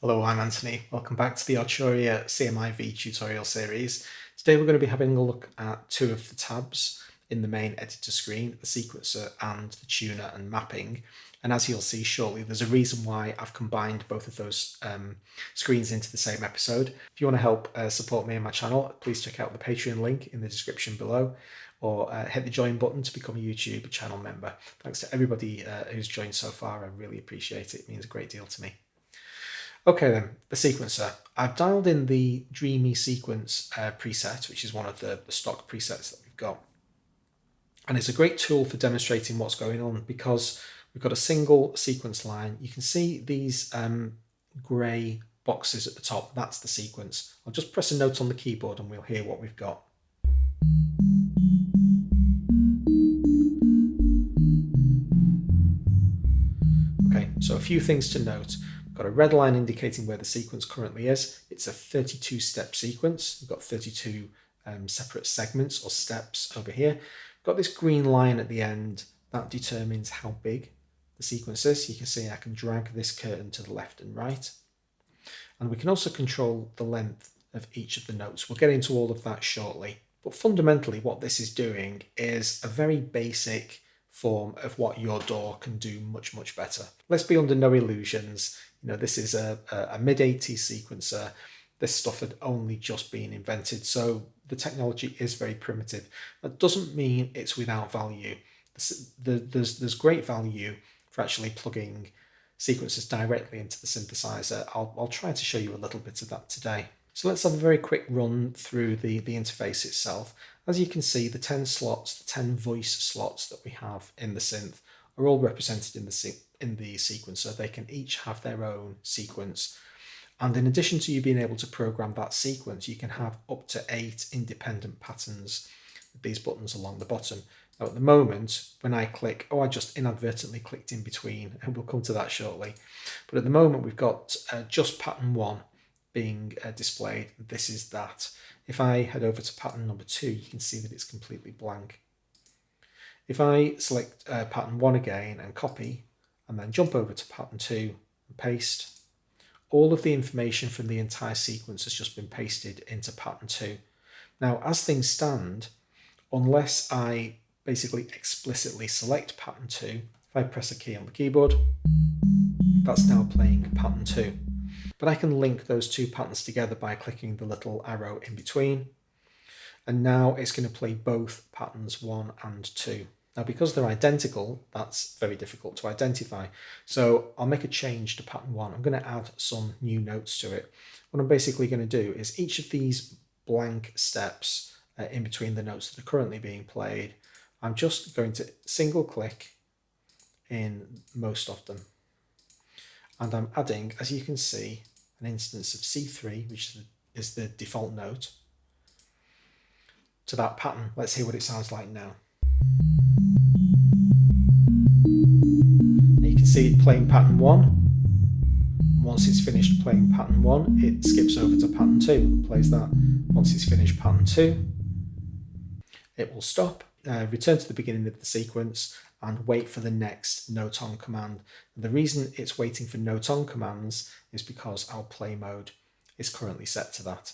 Hello, I'm Anthony. Welcome back to the Arturia CMI-V tutorial series. Today we're going to be having a look at two of the tabs in the main editor screen, the sequencer and the tuner and mapping. And as you'll see shortly, there's a reason why I've combined both of those screens into the same episode. If you want to help support me and my channel, please check out the Patreon link in the description below, or hit the join button to become a YouTube channel member. Thanks to everybody who's joined so far. I really appreciate it. It means a great deal to me. Okay then, the sequencer. I've dialed in the Dreamy Sequence preset, which is one of the stock presets that we've got. And it's a great tool for demonstrating what's going on because we've got a single sequence line. You can see these grey boxes at the top. That's the sequence. I'll just press a note on the keyboard and we'll hear what we've got. Okay, so a few things to note. Got a red line indicating where the sequence currently is. It's a 32-step sequence. We've got 32 separate segments or steps over here. We've got this green line at the end that determines how big the sequence is. You can see I can drag this curtain to the left and right. And we can also control the length of each of the notes. We'll get into all of that shortly. But fundamentally what this is doing is a very basic form of what your DAW can do much, much better. Let's be under no illusions. You know, this is a mid-80s sequencer. This stuff had only just been invented, so the technology is very primitive. That doesn't mean it's without value. There's great value for actually plugging sequences directly into the synthesizer. I'll try to show you a little bit of that today. So let's have a very quick run through the interface itself. As you can see, the 10 slots, the 10 voice slots that we have in the synth are all represented in the sequencer. They can each have their own sequence. And in addition to you being able to program that sequence, you can have up to 8 independent patterns with these buttons along the bottom. Now at the moment, when I click, I just inadvertently clicked in between, and we'll come to that shortly. But at the moment, we've got just pattern 1 being displayed. This is that. If I head over to pattern number 2, you can see that it's completely blank. If I select pattern 1 again and copy, and then jump over to pattern 2 and paste, all of the information from the entire sequence has just been pasted into pattern 2. Now, as things stand, unless I basically explicitly select pattern 2, if I press a key on the keyboard, that's now playing pattern 2. But I can link those two patterns together by clicking the little arrow in between. And now it's going to play both patterns 1 and 2. Now, because they're identical, that's very difficult to identify. So I'll make a change to pattern 1. I'm going to add some new notes to it. What I'm basically going to do is each of these blank steps in between the notes that are currently being played, I'm just going to single click in most of them. And I'm adding, as you can see, an instance of C3, which is the default note, to that pattern. Let's hear what it sounds like now. Now you can see it playing pattern 1. Once it's finished playing pattern 1, it skips over to pattern 2 and plays that. Once it's finished pattern 2, it will stop, return to the beginning of the sequence, and wait for the next note on command. And the reason it's waiting for note on commands is because our play mode is currently set to that.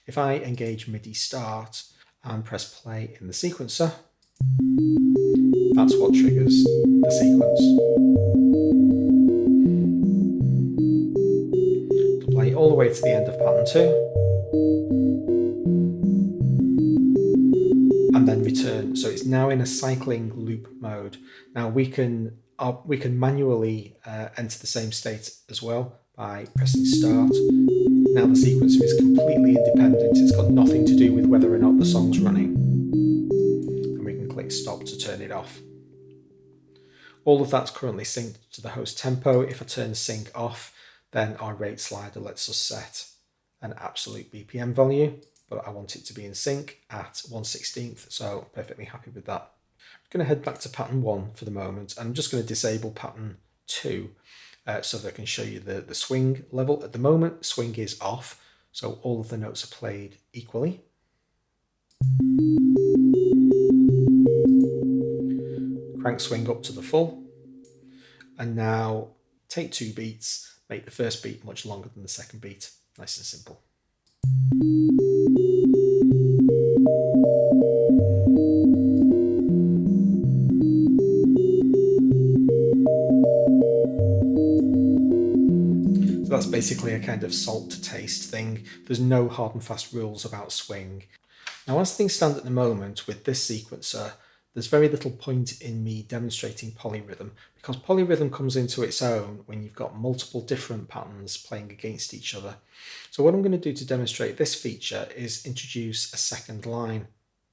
If I engage MIDI start and press play in the sequencer, that's what triggers the sequence. To play all the way to the end of pattern 2, and then return. So it's now in a cycling loop mode. Now we can manually enter the same state as well by pressing start. Now the sequencer is completely independent. It's got nothing to do with whether or not the song's running. And we can click stop to turn it off. All of that's currently synced to the host tempo. If I turn sync off, then our rate slider lets us set an absolute BPM value, but I want it to be in sync at 1/16th, so I'm perfectly happy with that. I'm going to head back to pattern 1 for the moment, and I'm just going to disable pattern 2 so that I can show you the swing level. At the moment, swing is off, so all of the notes are played equally. Crank swing up to the full, and now take 2 beats, make the first beat much longer than the second beat. Nice and simple. So that's basically a kind of salt to taste thing. There's no hard and fast rules about swing. Now, as things stand at the moment with this sequencer, there's very little point in me demonstrating polyrhythm, because polyrhythm comes into its own when you've got multiple different patterns playing against each other. So what I'm going to do to demonstrate this feature is introduce a second line.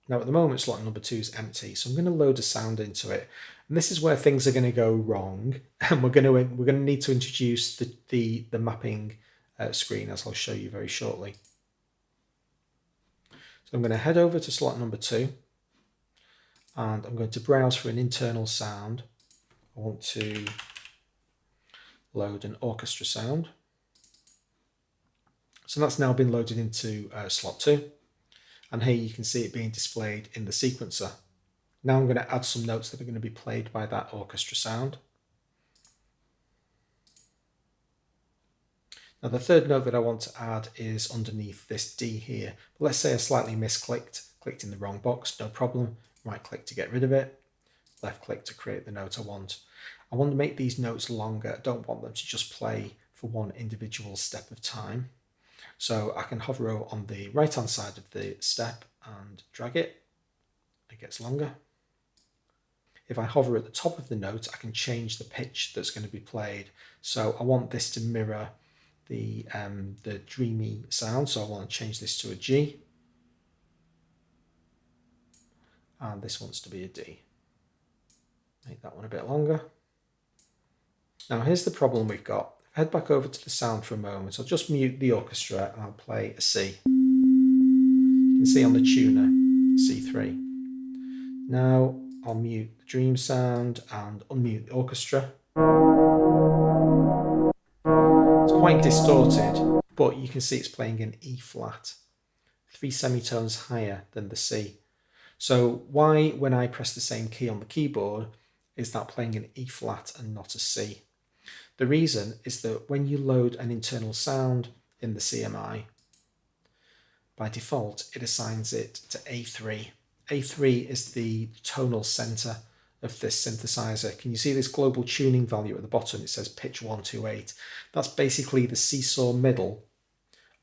Now at the moment slot number 2 is empty, so I'm going to load a sound into it. And this is where things are going to go wrong, and we're going to need to introduce the mapping screen, as I'll show you very shortly. So I'm going to head over to slot number 2, and I'm going to browse for an internal sound. I want to load an orchestra sound. So that's now been loaded into slot 2, and here you can see it being displayed in the sequencer. Now I'm going to add some notes that are going to be played by that orchestra sound. Now the third note that I want to add is underneath this D here. But let's say I slightly misclicked, clicked in the wrong box, no problem. Right click to get rid of it, left click to create the note I want. I want to make these notes longer. I don't want them to just play for one individual step of time. So I can hover on the right hand side of the step and drag it. It gets longer. If I hover at the top of the note, I can change the pitch that's going to be played. So I want this to mirror the dreamy sound, so I want to change this to a G, and this wants to be a D. Make that one a bit longer. Now here's the problem we've got. If I head back over to the sound for a moment, I'll just mute the orchestra and I'll play a C. You can see on the tuner, C3. Now I'll mute the dream sound and unmute the orchestra. It's quite distorted, but you can see it's playing an E flat, 3 semitones higher than the C. So why, when I press the same key on the keyboard, is that playing an E flat and not a C? The reason is that when you load an internal sound in the CMI, by default it assigns it to A3. A3 is the tonal center of this synthesizer. Can you see this global tuning value at the bottom? It says pitch 128. That's basically the seesaw middle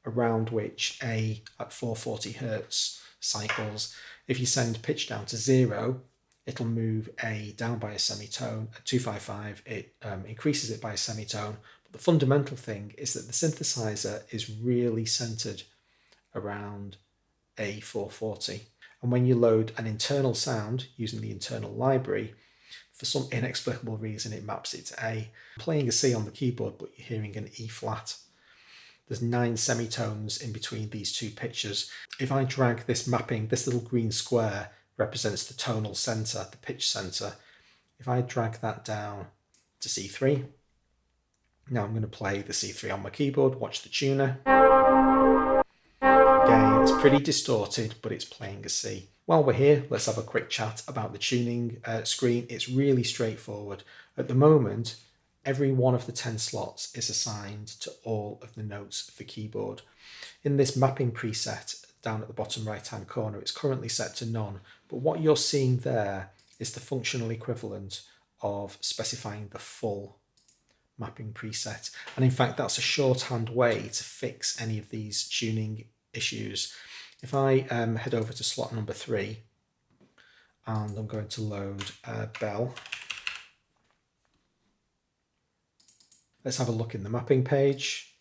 around which A at 440 Hertz cycles. If you send pitch down to 0, it'll move A down by a semitone. At 255, it increases it by a semitone. But the fundamental thing is that the synthesizer is really centered around A440. And when you load an internal sound using the internal library, for some inexplicable reason it maps it to A. I'm playing a C on the keyboard, but you're hearing an E flat. There's 9 semitones in between these two pitches. If I drag this mapping, this little green square represents the tonal center, the pitch center. If I drag that down to C3, now I'm going to play the C3 on my keyboard, watch the tuner. Again, it's pretty distorted, but it's playing a C. While we're here, let's have a quick chat about the tuning screen. It's really straightforward. At the moment, every one of the 10 slots is assigned to all of the notes of the keyboard. In this mapping preset down at the bottom right hand corner, it's currently set to none, but what you're seeing there is the functional equivalent of specifying the full mapping preset. And in fact, that's a shorthand way to fix any of these tuning issues. If I head over to slot number 3 and I'm going to load a bell, let's have a look in the mapping page.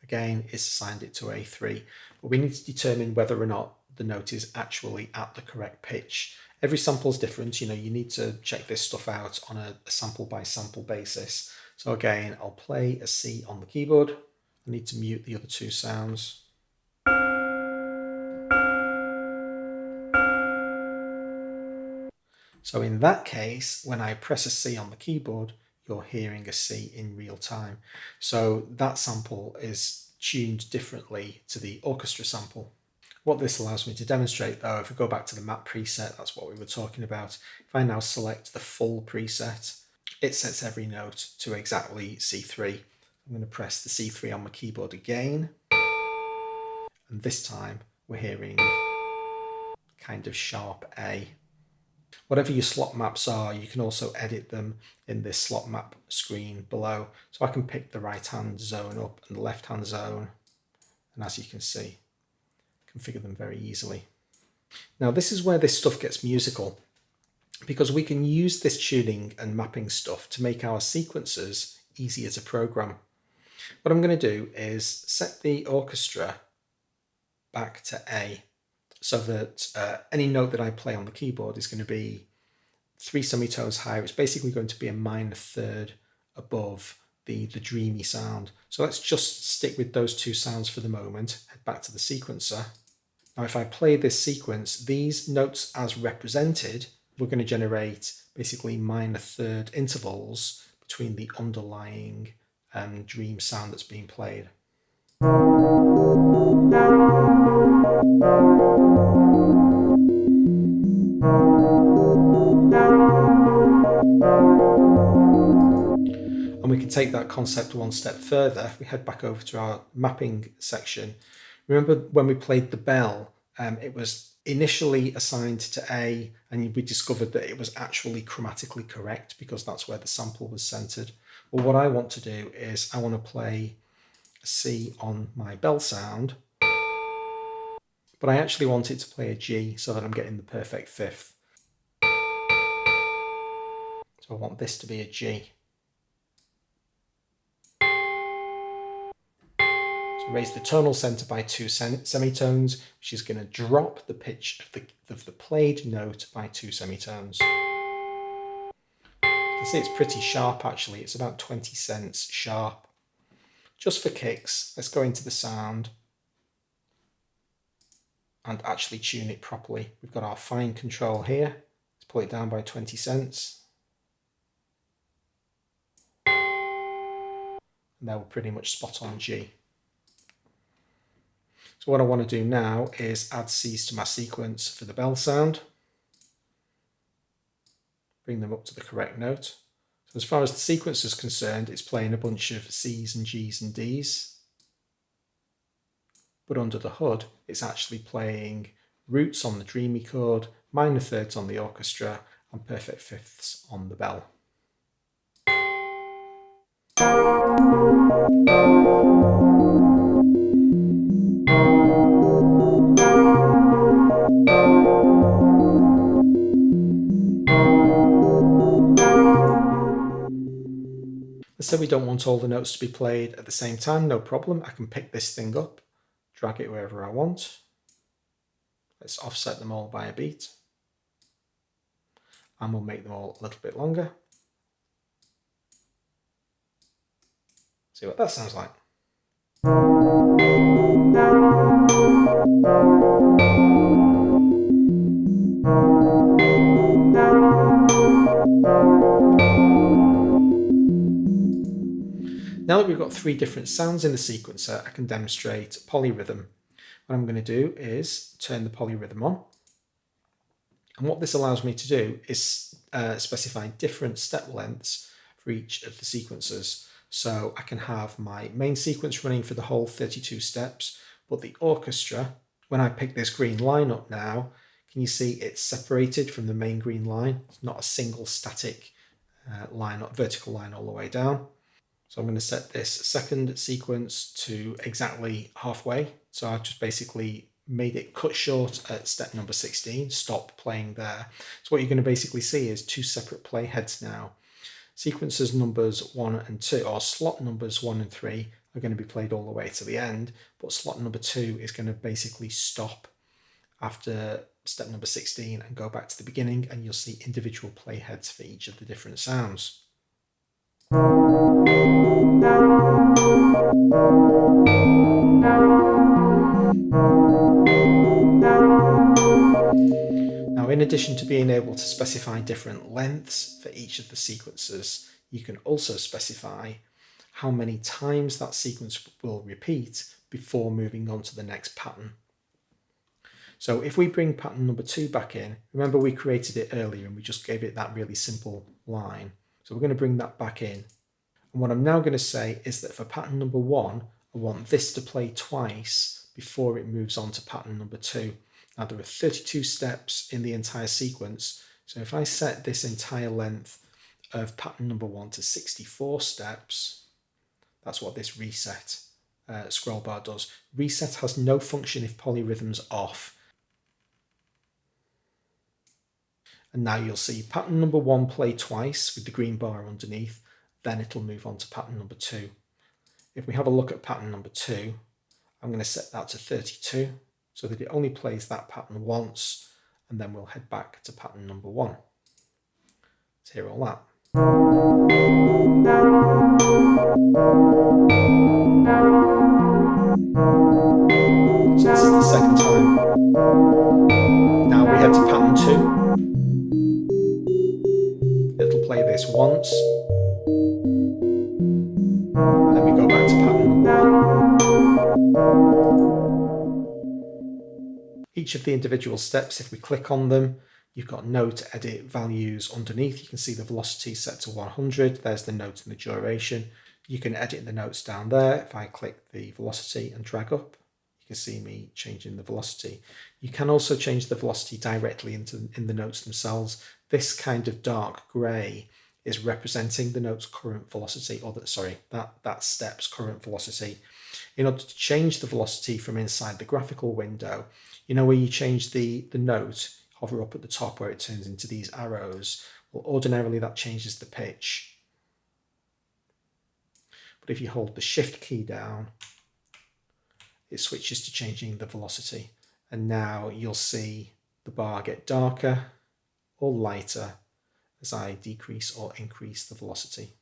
Again, it's assigned it to A3, but we need to determine whether or not the note is actually at the correct pitch. Every sample is different, you need to check this stuff out on a sample by sample basis. So again, I'll play a C on the keyboard. I need to mute the other 2 sounds. So in that case, when I press a C on the keyboard, you're hearing a C in real time. So that sample is tuned differently to the orchestra sample. What this allows me to demonstrate though, if we go back to the map preset, that's what we were talking about. If I now select the full preset, it sets every note to exactly C3. If I'm going to press the C3 on my keyboard again. And this time we're hearing kind of sharp A. Whatever your slot maps are, you can also edit them in this slot map screen below. So I can pick the right hand zone up and the left hand zone. And as you can see, configure them very easily. Now this is where this stuff gets musical, because we can use this tuning and mapping stuff to make our sequencers easier to program. What I'm going to do is set the orchestra back to A, so that any note that I play on the keyboard is going to be 3 semitones higher. It's basically going to be a minor third above the dreamy sound. So let's just stick with those two sounds for the moment. Head back to the sequencer. Now if I play this sequence, these notes as represented, we're going to generate basically minor third intervals between the underlying dream sound that's being played. And we can take that concept one step further. If we head back over to our mapping section, remember when we played the bell, it was initially assigned to A, and we discovered that it was actually chromatically correct because that's where the sample was centered. Well, what I want to do is I want to play a C on my bell sound, but I actually want it to play a G so that I'm getting the perfect fifth. So I want this to be a G. So raise the tonal center by 2 semitones, which is going to drop the pitch of the played note by 2 semitones. You can see it's pretty sharp actually, it's about 20 cents sharp. Just for kicks, let's go into the sound and actually tune it properly. We've got our fine control here. Let's pull it down by 20 cents. And now we're pretty much spot on G. So what I want to do now is add C's to my sequence for the bell sound. Bring them up to the correct note. So as far as the sequence is concerned, it's playing a bunch of C's and G's and D's. But under the hood, it's actually playing roots on the dreamy chord, minor thirds on the orchestra, and perfect fifths on the bell. Let's say we don't want all the notes to be played at the same time, no problem. I can pick this thing up, drag it wherever I want. Let's offset them all by a beat. And we'll make them all a little bit longer. See what that sounds like. Now that we've got 3 different sounds in the sequencer, I can demonstrate polyrhythm. What I'm going to do is turn the polyrhythm on. And what this allows me to do is specify different step lengths for each of the sequencers. So I can have my main sequence running for the whole 32 steps, but the orchestra, when I pick this green line up now, can you see it's separated from the main green line? It's not a single static line, vertical line all the way down. So I'm going to set this second sequence to exactly halfway. So I've just basically made it cut short at step number 16, stop playing there. So what you're going to basically see is 2 separate playheads now. Sequences numbers 1 and 2, or slot numbers 1 and 3 are going to be played all the way to the end, but slot number 2 is going to basically stop after step number 16 and go back to the beginning, and you'll see individual playheads for each of the different sounds. Now, in addition to being able to specify different lengths for each of the sequences, you can also specify how many times that sequence will repeat before moving on to the next pattern. So if we bring pattern number 2 back in, remember we created it earlier and we just gave it that really simple line. So we're going to bring that back in. And what I'm now going to say is that for pattern number 1, I want this to play twice before it moves on to pattern number 2. Now there are 32 steps in the entire sequence, so if I set this entire length of pattern number 1 to 64 steps, that's what this reset scroll bar does. Reset has no function if polyrhythm's off. And now you'll see pattern number 1 play twice with the green bar underneath, then it'll move on to pattern number 2. If we have a look at pattern number 2, I'm going to set that to 32 so that it only plays that pattern once, and then we'll head back to pattern number 1. Let's hear all that. So this is the second time. Now we head to pattern 2. It'll play this once. And then we go back to pattern number 1. Each of the individual steps, if we click on them, you've got note edit values underneath. You can see the velocity set to 100. There's the note and the duration. You can edit the notes down there. If I click the velocity and drag up, you can see me changing the velocity. You can also change the velocity directly in the notes themselves. This kind of dark grey is representing the note's current velocity, or that step's current velocity. In order to change the velocity from inside the graphical window, you know where you change the note, hover up at the top where it turns into these arrows. Well, ordinarily that changes the pitch. But if you hold the Shift key down, it switches to changing the velocity. And now you'll see the bar get darker or lighter as I decrease or increase the velocity.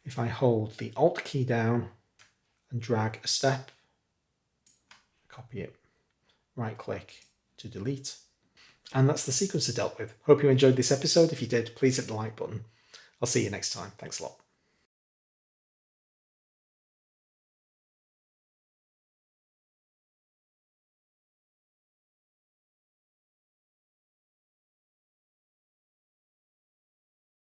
If I hold the Alt key down and drag a step, copy it, right click to delete. And that's the sequencer dealt with. Hope you enjoyed this episode. If you did, please hit the like button. I'll see you next time. Thanks a lot.